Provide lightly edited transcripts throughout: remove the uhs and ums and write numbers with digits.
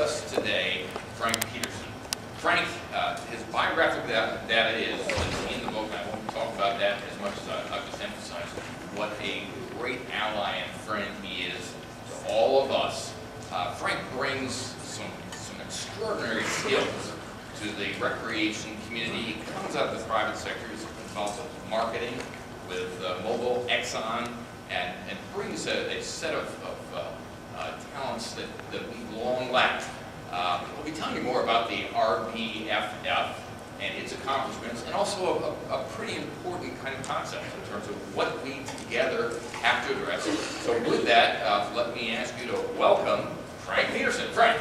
us today Frank Peterson. Frank, his biographical data is in the book. I won't talk about that as much as I'll just emphasize what a great ally and friend he is to all of us. Frank brings some extraordinary skills to the recreation community. He comes out of the private sector. He's involved with marketing, with Mobile, Exxon, and brings a set of talents that we've long lacked. We'll be telling you more about the RBFF and its accomplishments, and also a pretty important kind of concept in terms of what we together have to address. So with that, let me ask you to welcome Frank Peterson. Frank.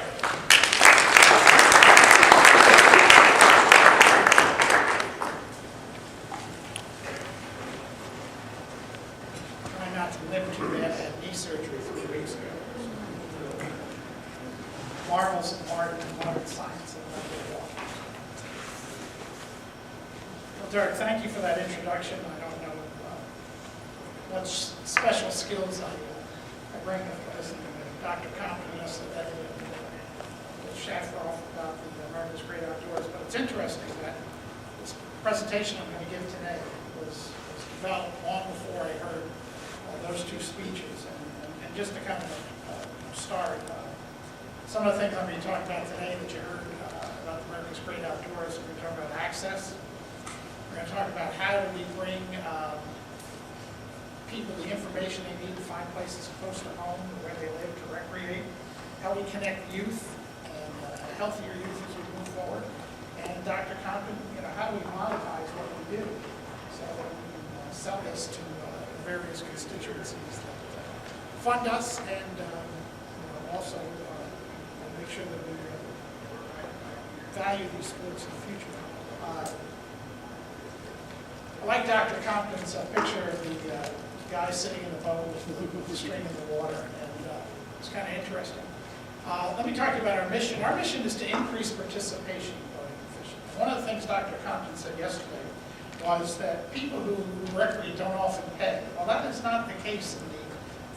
Trying not to live too bad. I had knee surgery 3 weeks ago. Marvels of art and modern science and well, Derek, thank you for that introduction. I don't know what special skills I bring as Dr. Compton yesterday and Shafroff about the America's Great Outdoors, but it's interesting that this presentation I'm going to give today was developed long before I heard those two speeches. And just to kind of start, some of the things I'm going to be talking about today that you heard about America's Great Outdoors, we're going to talk about access. We're going to talk about how do we bring people the information they need to find places close to home where they live to recreate, how we connect youth and healthier youth as we move forward, and Dr. Compton, how do we monetize what we do so that we can sell this to various constituencies that fund us and also make sure that we value these sports in the future. I like Dr. Compton's picture of the guy sitting in the boat with the string in the water, and it's kind of interesting. Let me talk to you about our mission. Our mission is to increase participation in boating and fishing. One of the things Dr. Compton said yesterday was that people who recreate don't often pay. Well, that is not the case in the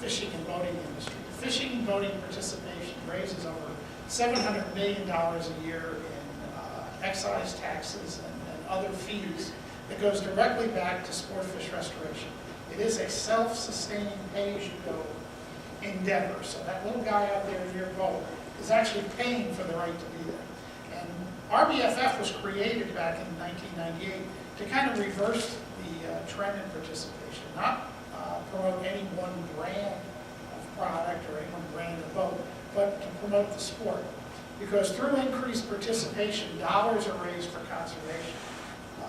fishing and boating industry. Fishing and boating participation raises over $700 million a year in excise taxes and other fees that goes directly back to sport fish restoration. It is a self-sustaining pay-as-you-go endeavor. So that little guy out there in your boat is actually paying for the right to be there. And RBFF was created back in 1998 to kind of reverse the trend in participation, not promote any one brand of product or any one brand of boat, but to promote the sport. Because through increased participation, dollars are raised for conservation.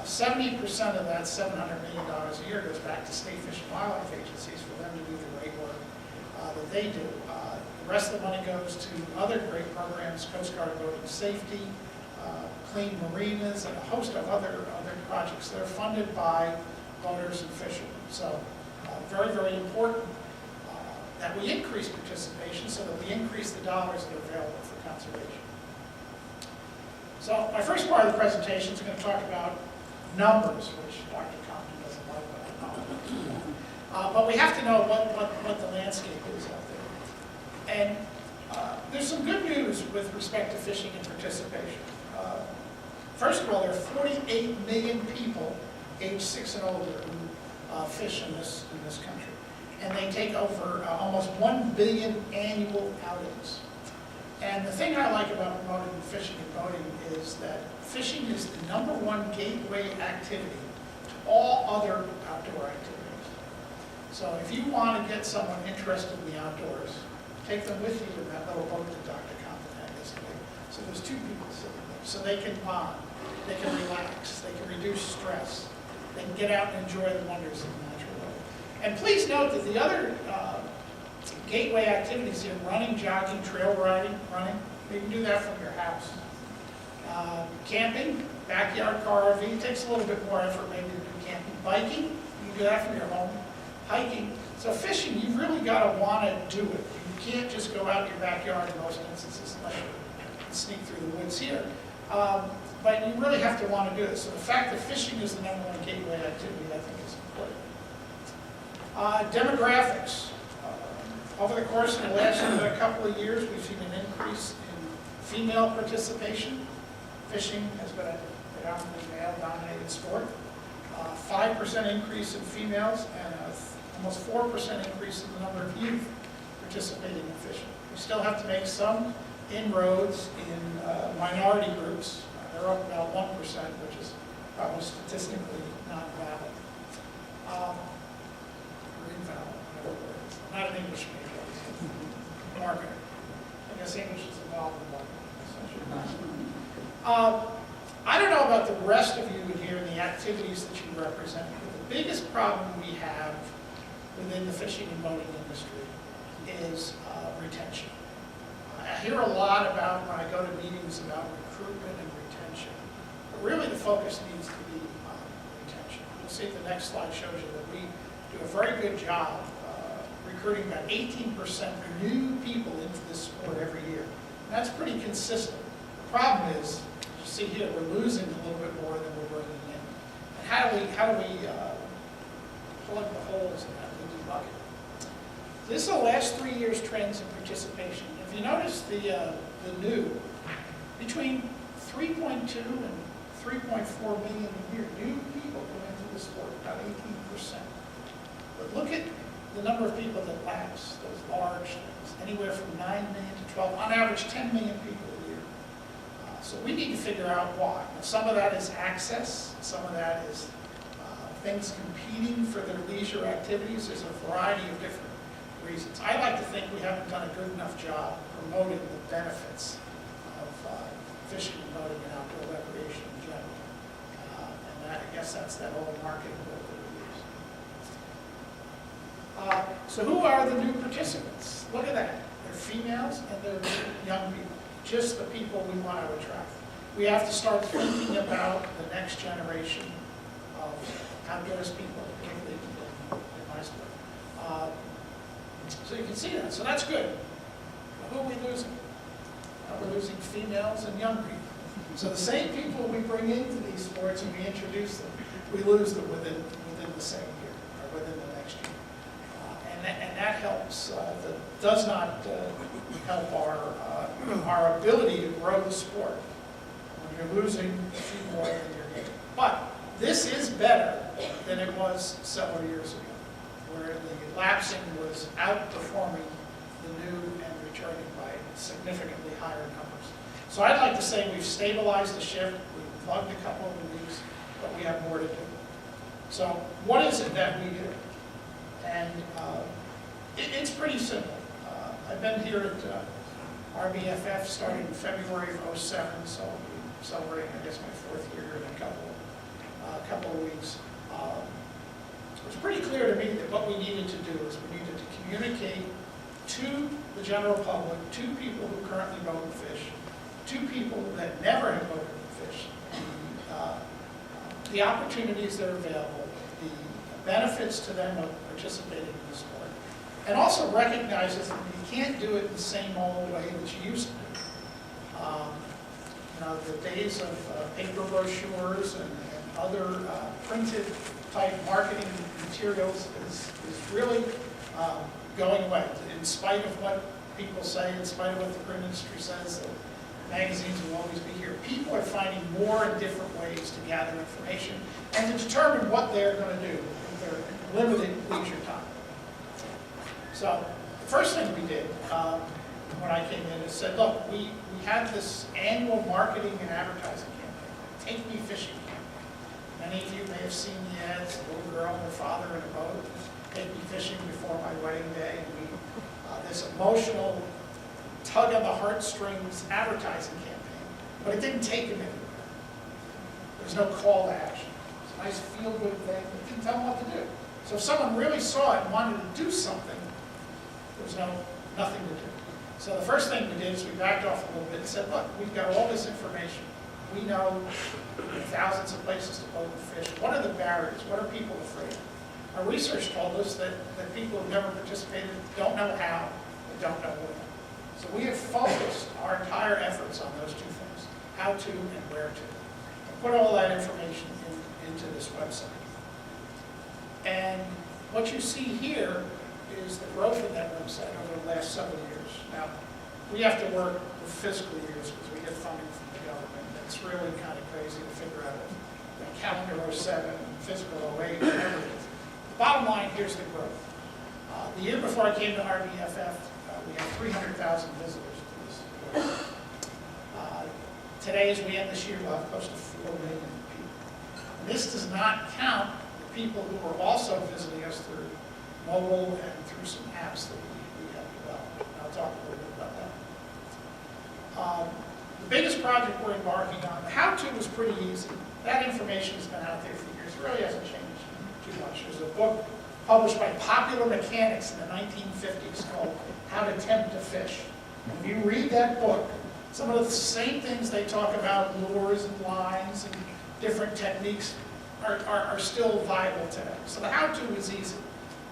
70% of that $700 million a year goes back to state fish and wildlife agencies for them to do the great work that they do. The rest of the money goes to other great programs, Coast Guard boating safety, clean marinas, and a host of other projects that are funded by boaters and fishermen. So very, very important that we increase participation so that we increase the dollars that are available for conservation. So my first part of the presentation is going to talk about numbers, which Dr. Compton doesn't like, but I know. But we have to know what the landscape is out there. And there's some good news with respect to fishing and participation. First of all, there are 48 million people age 6 and older who fish in this country. And they take over almost 1 billion annual outings. And the thing I like about promoting fishing and boating is that fishing is the #1 gateway activity to all other outdoor activities. So if you want to get someone interested in the outdoors, take them with you in that little boat that Dr. Compton had yesterday. So there's 2 people sitting there. So they can bond, they can relax, they can reduce stress, they can get out and enjoy the wonders of the natural world. And please note that the other gateway activities here, running, jogging, trail riding, running, you can do that from your house. Camping, backyard car RV, takes a little bit more effort maybe to do camping. Biking, you can do that from your home. Hiking. So fishing, you've really got to want to do it. You can't just go out in your backyard in most instances unless you sneak through the woods here. But you really have to want to do it. So the fact that fishing is the #1 gateway activity, I think, is important. Demographics. Over the course of the last couple of years, we've seen an increase in Female participation, fishing has been a predominantly male-dominated sport. 5% increase in females and almost 4% increase in the number of youth participating in fishing. We still have to make some inroads in minority groups. They're up about 1%, which is probably statistically not valid. Or invalid, whatever the word is. Not an English major, marketing. I guess English is involved in marketing. I don't know about the rest of you in here and the activities that you represent, but the biggest problem we have within the fishing and boating industry is retention. I hear a lot about, when I go to meetings, about recruitment and retention. But really the focus needs to be on retention. You'll see the next slide shows you that we do a very good job recruiting about 18% new people into this sport every year. And that's pretty consistent. The problem is, as you see here, we're losing a little bit more than we're bringing in. And how do we plug the holes in that leaky bucket? This is the last 3 years' trends in participation. If you notice the new, between 3.2 and 3.4 million a year, new people go into the sport, about 18%. But look at the number of people that lapse, those large things, anywhere from 9 million to 12, on average 10 million people a year. So we need to figure out why. And some of that is access, some of that is things competing for their leisure activities. There's a variety of different reasons. I like to think we haven't done a good enough job promoting the benefits of fishing and boating and outdoor recreation in general. And I guess that's that old marketing word that we use. So who are the new participants? Look at that. They're females and they're young people, just the people we want to attract. We have to start thinking about the next generation of outdoors people, particularly in my sport. So you can see that. So that's good. But who are we losing? We're losing females and young people. So the same people we bring into these sports and we introduce them, we lose them within the same year or within the next year. And that helps, that does not help our ability to grow the sport when you're losing a few more than you're getting. But this is better than it was several years ago, where the lapsing was outperforming the new and returning by significantly higher numbers. So I'd like to say we've stabilized the ship, we've plugged a couple of leaks, but we have more to do. So what is it that we do? And it's pretty simple. I've been here at RBFF starting in February of '07, so I'll be celebrating, I guess, my 4th year in a couple of weeks. It was pretty clear to me that what we needed to do is we needed to communicate to the general public, to people who currently boat and fish, to people that never have boated and fished, the opportunities that are available, the benefits to them of participating in the sport, and also recognizes that you can't do it the same old way that you used to do. The days of paper brochures and other printed type marketing materials is really going away. In spite of what people say, in spite of what the print industry says, that magazines will always be here. People are finding more and different ways to gather information and to determine what they're going to do with their limited leisure time. So the first thing we did when I came in is said, look, we have this annual marketing and advertising campaign, Take Me Fishing campaign. Many of you may have seen the ads, a little girl and her father in a boat, take me fishing before my wedding day. And this emotional tug on the heartstrings advertising campaign, but it didn't take them anywhere. There's no call to action. It's a nice feel-good thing. It didn't tell them what to do. So if someone really saw it and wanted to do something, there was nothing to do. So the first thing we did is we backed off a little bit and said, look, we've got all this information. We know thousands of places to boat and fish. What are the barriers? What are people afraid of? Our research told us that people who've never participated don't know how, they don't know when. So we have focused our entire efforts on those two things, how to and where to. And put all that information into this website. And what you see here is the growth of that website over the last several years. Now, we have to work the fiscal years, because we get funding from the government. It's really kind of crazy to figure out calendar '07, fiscal '08, and everything. The bottom line, here's the growth. The year before I came to RBFF, we had 300,000 visitors to this place. Today, as we end this year, we'll have close to 4 million people. And this does not count the people who are also visiting us through mobile and through some apps that we have developed. And I'll talk a little bit about that. The biggest project we're embarking on, the how-to was pretty easy. That information has been out there for years. It really hasn't changed too much. There's a book published by Popular Mechanics in the 1950s called How to Tempt a Fish. If you read that book, some of the same things they talk about, lures and lines and different techniques, are still viable today. So the how-to is easy,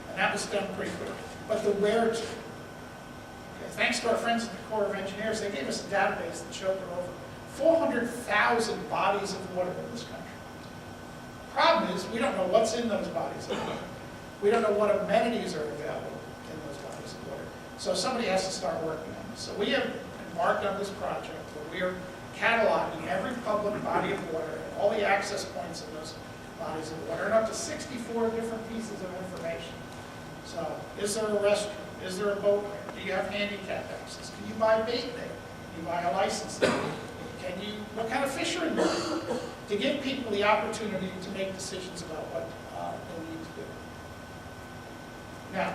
and that was done pretty quick. But the where-to. Okay, thanks to our friends at the Corps of Engineers, they gave us a database that showed there were over 400,000 bodies of water in this country. Problem is, we don't know what's in those bodies of water. We don't know what amenities are available in those bodies of water. So somebody has to start working on this. So we have embarked on this project where we are cataloging every public body of water and all the access points in those bodies of water, and up to 64 different pieces of information. So, is there a restroom? Is there a boat ramp? Do you have handicap access? Can you buy bait there? Can you buy a license there? What kind of fish are in there? To give people the opportunity to make decisions about what they need to do. Now,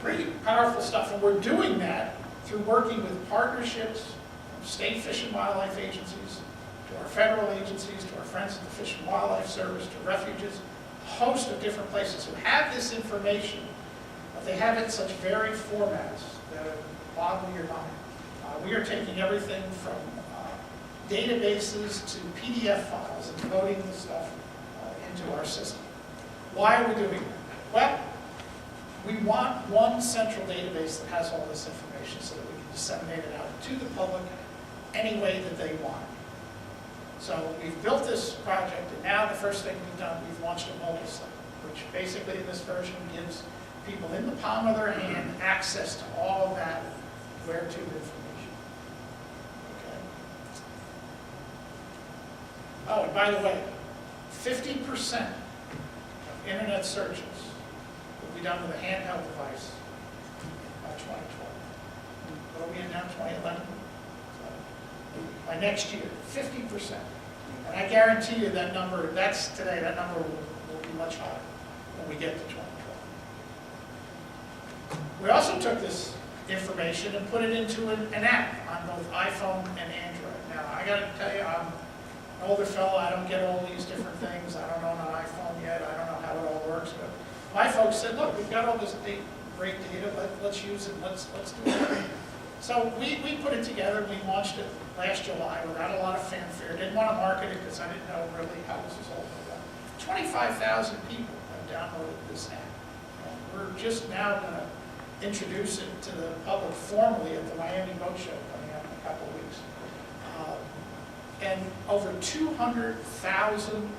pretty powerful stuff, and we're doing that through working with partnerships from state fish and wildlife agencies, to our federal agencies, to our friends at the Fish and Wildlife Service, to refuges, a host of different places who have this information, but they have it in such varied formats that it boggle your mind. We are taking everything from databases to PDF files and loading the stuff into our system. Why are we doing that? Well, we want one central database that has all this information so that we can disseminate it out to the public any way that they want. So we've built this project, and now the first thing we've done, we've launched a mobile site, which basically in this version gives people in the palm of their hand access to all of that where-to information. Okay. Oh, and by the way, 50% of internet searches will be done with a handheld device by 2012. What are we in now, 2011? So by next year, 50%. And I guarantee you that number, that's today, that number will be much higher when we get to 2012. We also took this information and put it into an app on both iPhone and Android. Now, I got to tell you, I'm an older fellow. I don't get all these different things. I don't own an iPhone yet. I don't know how it all works. But my folks said, look, we've got all this great data. Let's use it. Let's do it. So we put it together. We launched it last July without a lot of fanfare. Didn't want to market it because I didn't know really how this was all going to go. 25,000 people have downloaded this app. And we're just now going to introduce it to the public formally at the Miami Boat Show coming up in a couple of weeks. And over 200,000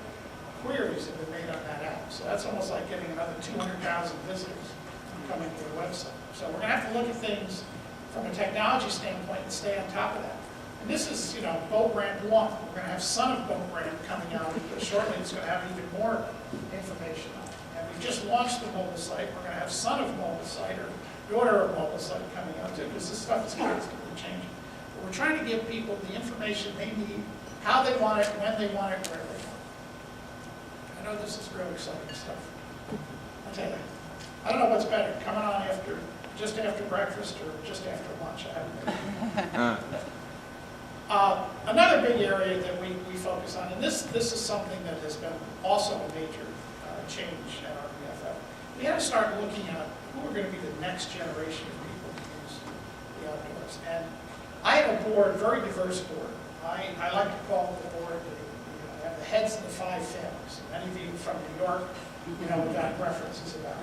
queries have been made on that app. So that's almost like getting another 200,000 visitors coming to the website. So we're going to have to look at things from a technology standpoint and stay on top of that. And this is, Boat Ramp 1. We're going to have Son of Boat Ramp coming out shortly. It's going to have even more information on it. And we've just launched the mobile site. We're going to have Son of Mobile Site, or Daughter of Mobile Site coming out too, because this stuff is constantly changing. But we're trying to give people the information they need, how they want it, when they want it, where they want it. I know this is real exciting stuff. I'll tell you, I don't know what's better, coming on just after breakfast or just after lunch. I haven't been. Another big area that we focus on, and this is something that has been also a major change at our BFF. We had to start looking at who are going to be the next generation of people who use the outdoors. And I have a board, very diverse board. I like to call the board, I have the heads of the 5 families. Many of you from New York, we've got references about